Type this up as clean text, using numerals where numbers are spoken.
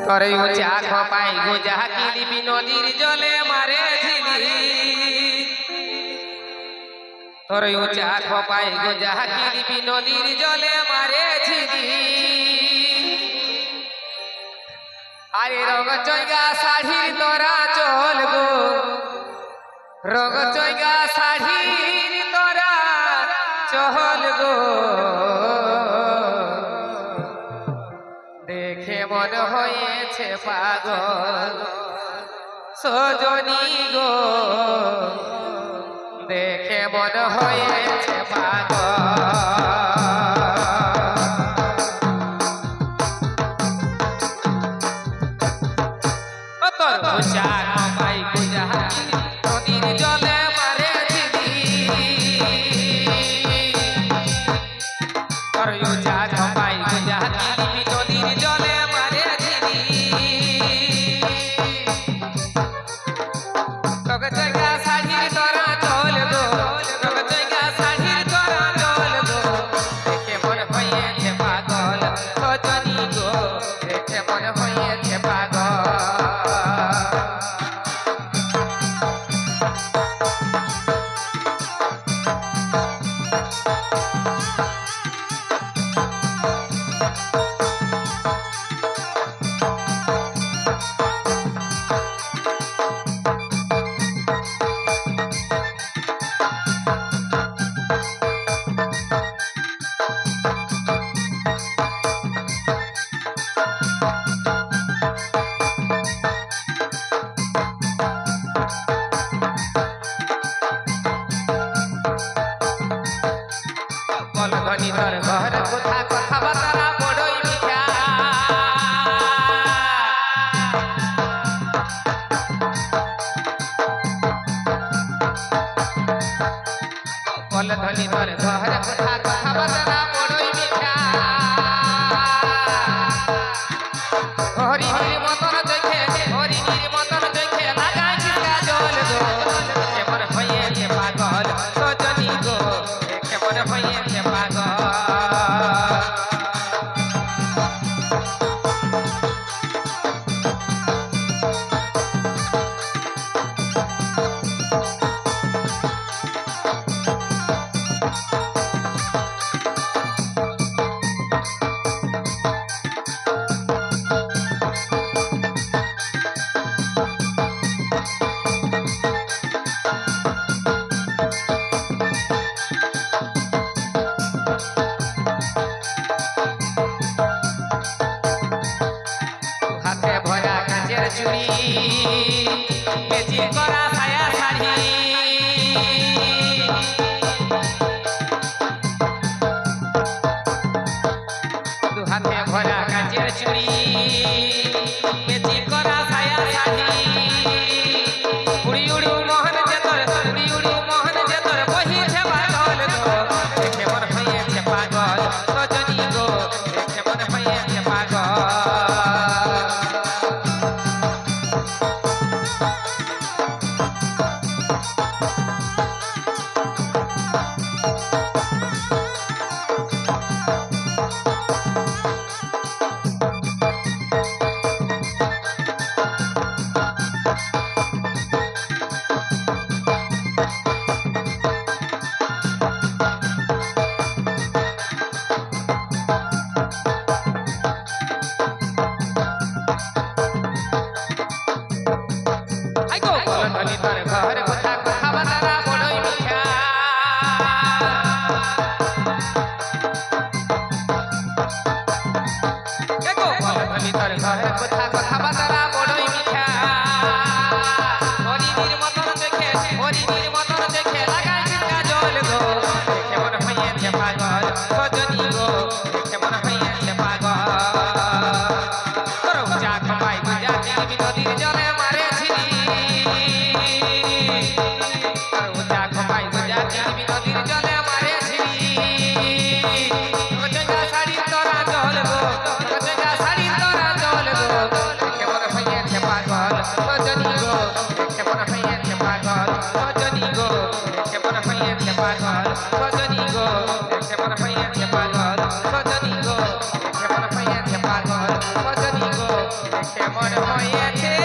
তরে উঁচা খপাই গোজা কিলিবি নদীর জলে মারে ঝিলি তরে উঁচা খপাই গোজা কিলিবি নদীর জলে মারে ঝিলি আরে রঙ চৈগা শাড়ির তোরা চল গো রঙ চৈগা শাড়ির তোরা চল গো দেখে মন হয়েছে পাগল সজনী গো দেখে মন হয়েছে পাগল তোর উঁচা খপাই গোজা নদীর জলে মারে ঝিলি তোর উঁচা খপাই গোজা নদীর জলে মারে ঝিলি তোকে জায়গা শাড়ির তোরা চল গো তোকে জায়গা শাড়ির তোরা চল গো দেখে মন হয়েছে পাগল সজনী গো দেখে মন হয়েছে পাগল বলধনি তোর ঘর কোথা কথাবার্তা বড়ই মিঠা বলধনি তোর ঘর কোথা কথাবার্তা বড়ই মিঠা হরিণীর মতন দেখে হরিণীর মতন দেখে লাগাইছিস কাজল গো দেখে মন হয়েছে পাগল সজনী গো দেখে মন হয়েছে পাগল হাতে ভরা কাঁচের চুড়ি বেচি করা ছায়া শাড়ি দু হাতে ভরা কাঁচের চুড়ি বেচি করা ছায়া শাড়ি উড়ি উড়ি মোহন যেতর উড়ি উড়ি মোহন যেতর বহিছে পাগল গো দেখে মন হয়েছে পাগল সজনী গো দেখে মন হয়েছে পাগল কেমন হয়েছে